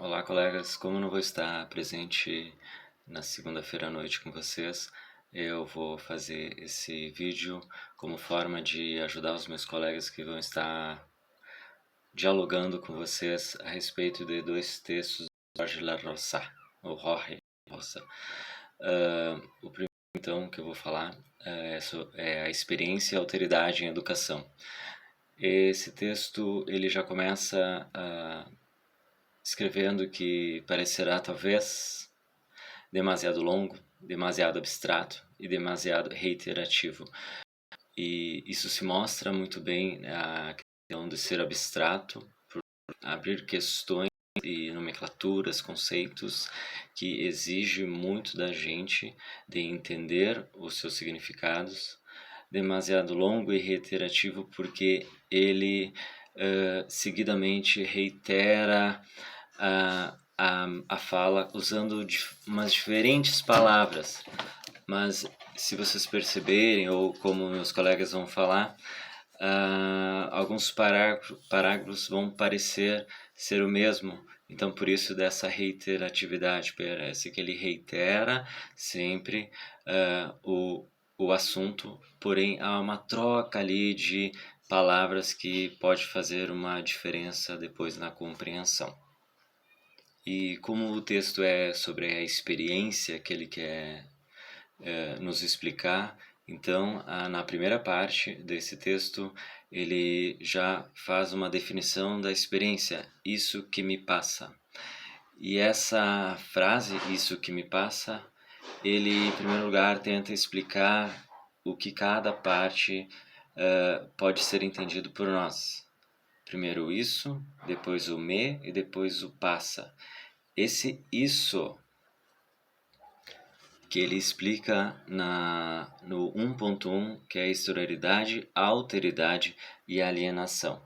Olá, colegas. Como não vou estar presente na segunda-feira à noite com vocês, eu vou fazer esse vídeo como forma de ajudar os meus colegas que vão estar dialogando com vocês a respeito de dois textos de Jorge La Rosa, ou Jorge Rosa. O primeiro, então, que eu vou falar é a experiência e a alteridade em educação. Esse texto ele já começa escrevendo que parecerá talvez demasiado longo, demasiado abstrato e demasiado reiterativo. E isso se mostra muito bem a questão de ser abstrato, por abrir questões e nomenclaturas, conceitos que exige muito da gente de entender os seus significados. Demasiado longo e reiterativo porque ele seguidamente reitera a fala usando umas diferentes palavras, mas se vocês perceberem, ou como meus colegas vão falar, alguns parágrafos vão parecer ser o mesmo, então por isso dessa reiteratividade, parece que ele reitera sempre o assunto, porém há uma troca ali de palavras que pode fazer uma diferença depois na compreensão. E como o texto é sobre a experiência que ele quer nos explicar, então na primeira parte desse texto ele já faz uma definição da experiência, isso que me passa. E essa frase, isso que me passa, ele em primeiro lugar tenta explicar o que cada parte pode ser entendido por nós. Primeiro isso, depois o me e depois o passa. Esse isso que ele explica no 1.1, que é a exterioridade, a alteridade e a alienação.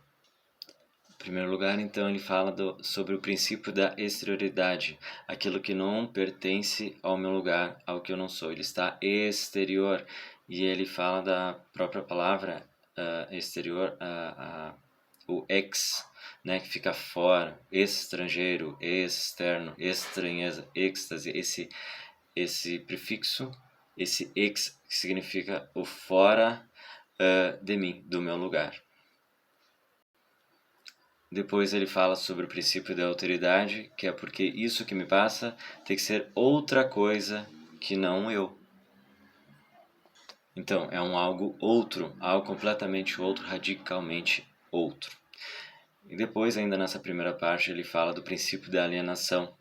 Em primeiro lugar, então, ele fala sobre o princípio da exterioridade, aquilo que não pertence ao meu lugar, ao que eu não sou. Ele está exterior, e ele fala da própria palavra exterior, o ex, né, que fica fora, estrangeiro, externo, estranheza, êxtase, esse prefixo, esse ex, que significa o fora de mim, do meu lugar. Depois ele fala sobre o princípio da alteridade, que é porque isso que me passa tem que ser outra coisa que não eu. Então, é um algo outro, algo completamente outro, radicalmente outro. E depois, ainda nessa primeira parte, ele fala do princípio da alienação,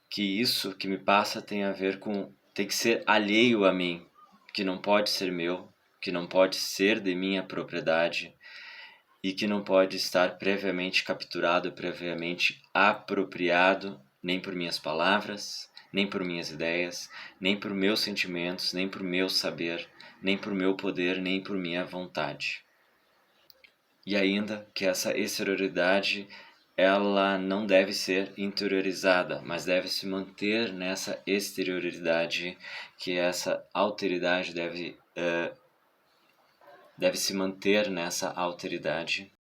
que isso que me passa tem a ver com, tem que ser alheio a mim, que não pode ser meu, que não pode ser de minha propriedade e que não pode estar previamente capturado, previamente apropriado, nem por minhas palavras, nem por minhas ideias, nem por meus sentimentos, nem por meu saber, nem por meu poder, nem por minha vontade. E ainda que essa exterioridade ela não deve ser interiorizada, mas deve se manter nessa exterioridade, que essa alteridade deve se manter nessa alteridade.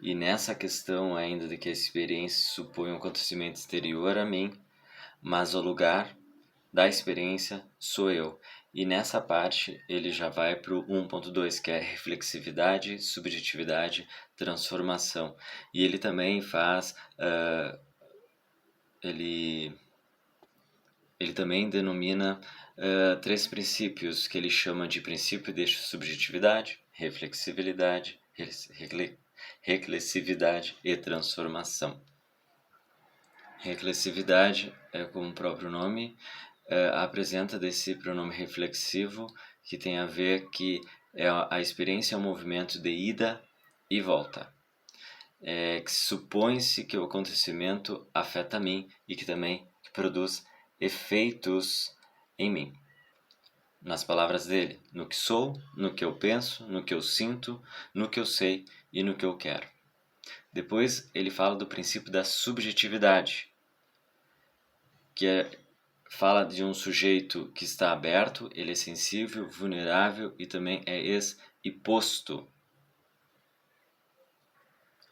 E nessa questão ainda de que a experiência supõe um acontecimento exterior a mim, mas o lugar da experiência sou eu. E nessa parte ele já vai para o 1.2, que é reflexividade, subjetividade, transformação. E ele também faz, ele também denomina três princípios que ele chama de princípio de subjetividade, reflexibilidade, reclessividade e transformação. Reclessividade, como o próprio nome, apresenta desse pronome reflexivo, que tem a ver que a experiência é um movimento de ida e volta. Que supõe-se que o acontecimento afeta a mim e que também produz efeitos em mim. Nas palavras dele, no que sou, no que eu penso, no que eu sinto, no que eu sei e no que eu quero. Depois ele fala do princípio da subjetividade, que fala de um sujeito que está aberto, ele é sensível, vulnerável e também é exposto.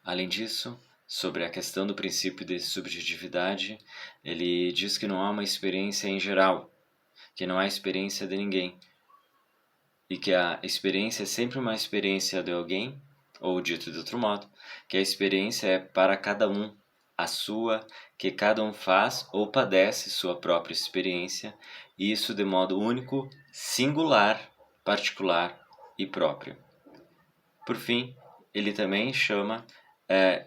Além disso, sobre a questão do princípio de subjetividade, ele diz que não há uma experiência em geral, que não há experiência de ninguém, e que a experiência é sempre uma experiência de alguém, ou dito de outro modo, que a experiência é para cada um, a sua, que cada um faz ou padece sua própria experiência, e isso de modo único, singular, particular e próprio. Por fim, ele também chama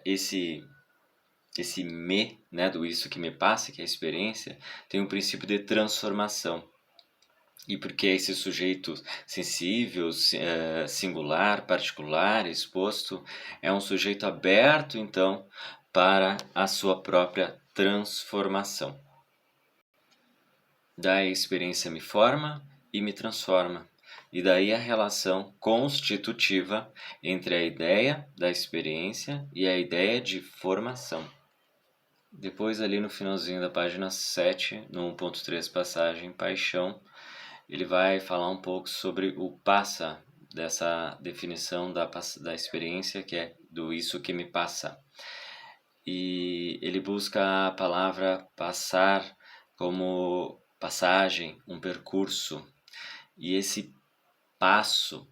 esse me, né, do isso que me passa, que é a experiência, tem um princípio de transformação. E porque esse sujeito sensível, singular, particular, exposto, é um sujeito aberto, então, para a sua própria transformação. Daí a experiência me forma e me transforma. E daí a relação constitutiva entre a ideia da experiência e a ideia de formação. Depois, ali no finalzinho da página 7, no 1.3, passagem Paixão, ele vai falar um pouco sobre o passa, dessa definição da experiência, que é do isso que me passa. E ele busca a palavra passar como passagem, um percurso. E esse passo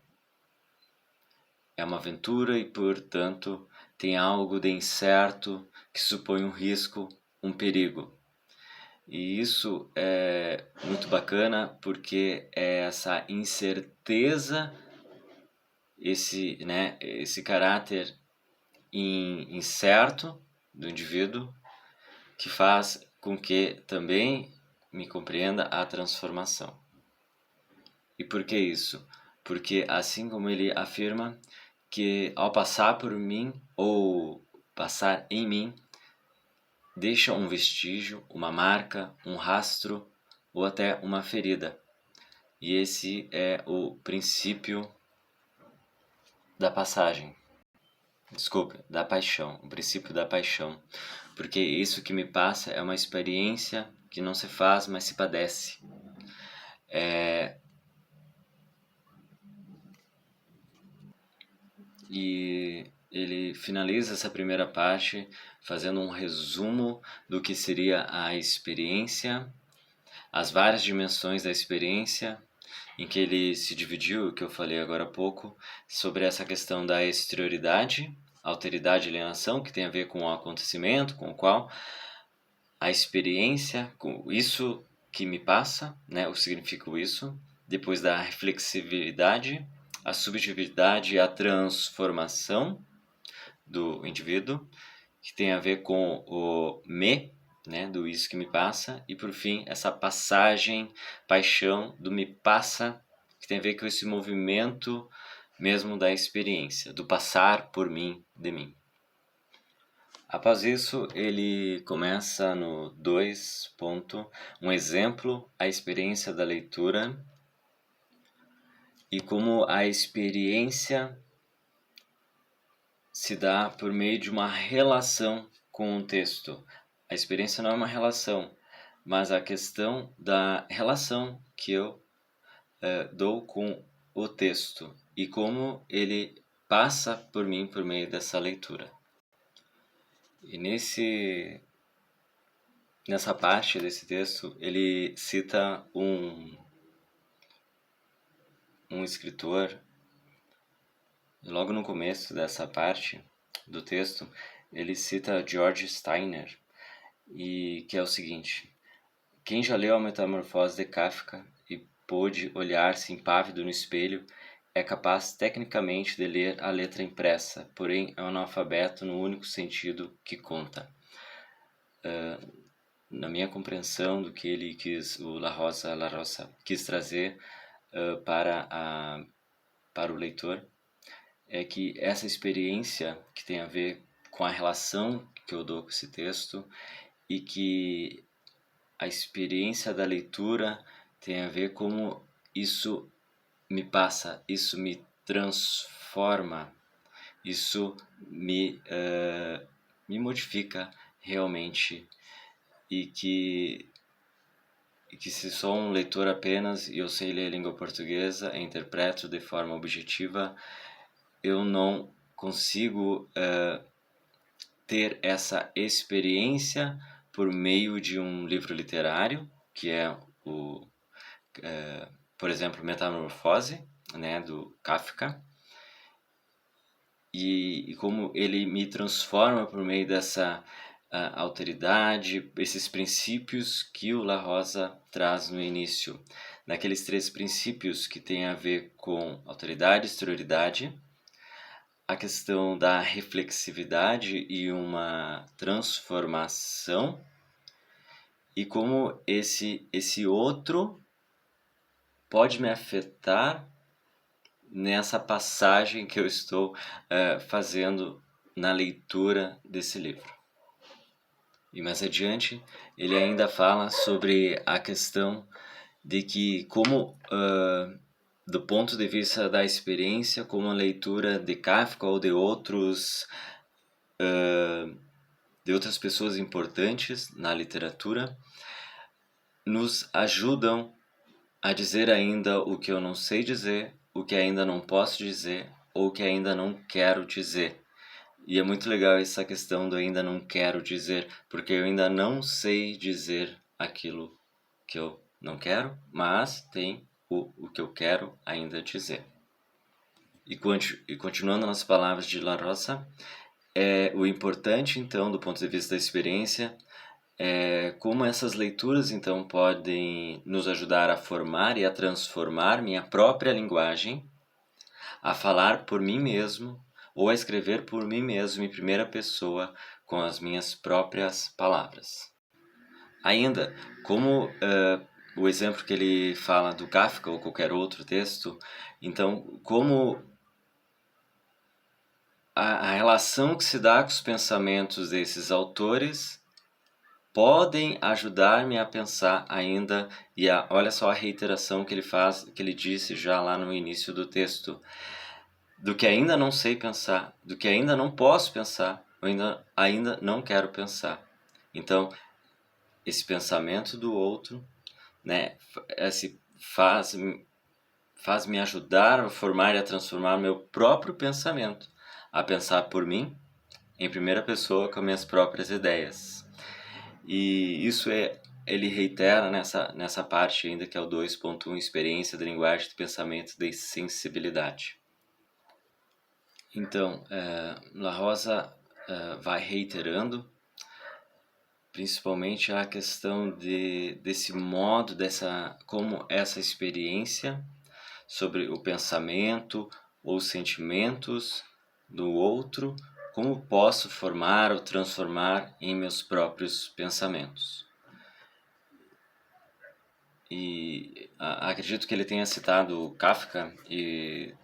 é uma aventura e, portanto, tem algo de incerto que supõe um risco, um perigo. E isso é muito bacana porque é essa incerteza, esse caráter incerto do indivíduo que faz com que também me compreenda a transformação. E por que isso? Porque assim como ele afirma que ao passar por mim ou passar em mim, deixa um vestígio, uma marca, um rastro ou até uma ferida. E esse é o princípio da passagem. Desculpe, da paixão, o princípio da paixão. Porque isso que me passa é uma experiência que não se faz, mas se padece. E ele finaliza essa primeira parte fazendo um resumo do que seria a experiência, as várias dimensões da experiência, em que ele se dividiu, que eu falei agora há pouco, sobre essa questão da exterioridade, alteridade e alienação, que tem a ver com o acontecimento, com o qual a experiência, com isso que me passa, né, o significa isso, depois da reflexividade, a subjetividade e a transformação do indivíduo, que tem a ver com o me, né, do isso que me passa, e por fim essa passagem, paixão do me passa, que tem a ver com esse movimento mesmo da experiência, do passar por mim, de mim. Após isso, ele começa no 2. Um exemplo, a experiência da leitura e como a experiência se dá por meio de uma relação com o texto. A experiência não é uma relação, mas a questão da relação que eu dou com o texto e como ele passa por mim por meio dessa leitura. E nessa parte desse texto, ele cita um escritor. Logo no começo dessa parte do texto, ele cita George Steiner, e que é o seguinte: quem já leu a Metamorfose de Kafka e pôde olhar-se impávido no espelho é capaz tecnicamente de ler a letra impressa, porém é um analfabeto no único sentido que conta. Na minha compreensão do que ele quis, o La Rosa quis trazer para o leitor, é que essa experiência que tem a ver com a relação que eu dou com esse texto e que a experiência da leitura tem a ver como isso me passa, isso me transforma, isso me modifica realmente, e que se sou um leitor apenas e eu sei ler língua portuguesa e interpreto de forma objetiva, eu não consigo ter essa experiência por meio de um livro literário, que é por exemplo, Metamorfose, né, do Kafka, e como ele me transforma por meio dessa alteridade, esses princípios que o La Rosa traz no início, naqueles 3 princípios que têm a ver com alteridade, exterioridade, a questão da reflexividade e uma transformação, e como esse outro pode me afetar nessa passagem que eu estou fazendo na leitura desse livro. E mais adiante, ele ainda fala sobre a questão de que como, do ponto de vista da experiência, como a leitura de Kafka ou de outras pessoas importantes na literatura, nos ajudam a dizer ainda o que eu não sei dizer, o que ainda não posso dizer, ou o que ainda não quero dizer. E é muito legal essa questão do ainda não quero dizer, porque eu ainda não sei dizer aquilo que eu não quero, mas tem o que eu quero ainda dizer. E continuando nas palavras de La Rosa, o importante, então, do ponto de vista da experiência, como essas leituras, então, podem nos ajudar a formar e a transformar minha própria linguagem, a falar por mim mesmo, ou a escrever por mim mesmo em primeira pessoa com as minhas próprias palavras. Ainda, como o exemplo que ele fala do Kafka ou qualquer outro texto, então, como a relação que se dá com os pensamentos desses autores podem ajudar-me a pensar ainda, e olha só a reiteração que ele faz, que ele disse já lá no início do texto, do que ainda não sei pensar, do que ainda não posso pensar, ou ainda não quero pensar. Então, esse pensamento do outro, né, faz-me ajudar a formar e a transformar meu próprio pensamento, a pensar por mim, em primeira pessoa, com minhas próprias ideias. E isso ele reitera nessa parte ainda, que é o 2.1, experiência de linguagem, de pensamento, de sensibilidade. Então, La Rosa vai reiterando, principalmente a questão desse modo, como essa experiência sobre o pensamento ou os sentimentos do outro, como posso formar ou transformar em meus próprios pensamentos. E acredito que ele tenha citado Kafka, e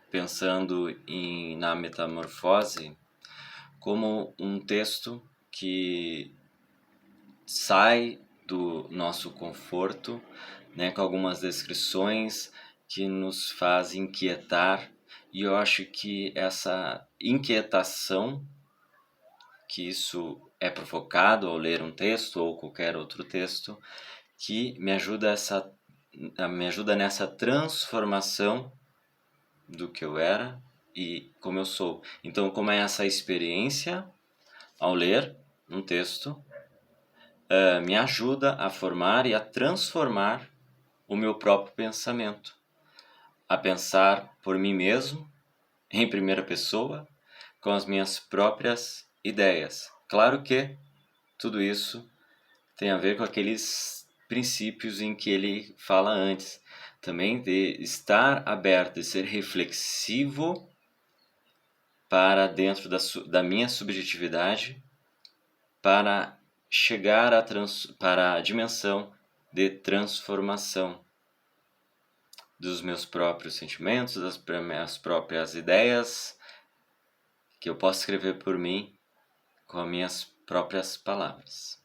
pensando na Metamorfose como um texto que sai do nosso conforto, né, com algumas descrições que nos fazem inquietar, e eu acho que essa inquietação, que isso é provocado ao ler um texto ou qualquer outro texto, que me ajuda nessa transformação do que eu era e como eu sou. Então, como é essa experiência ao ler um texto, me ajuda a formar e a transformar o meu próprio pensamento, a pensar por mim mesmo, em primeira pessoa, com as minhas próprias ideias. Claro que tudo isso tem a ver com aqueles princípios em que ele fala antes, também de estar aberto, de ser reflexivo para dentro da minha subjetividade, para chegar para a dimensão de transformação dos meus próprios sentimentos, das minhas próprias ideias, que eu posso escrever por mim com as minhas próprias palavras.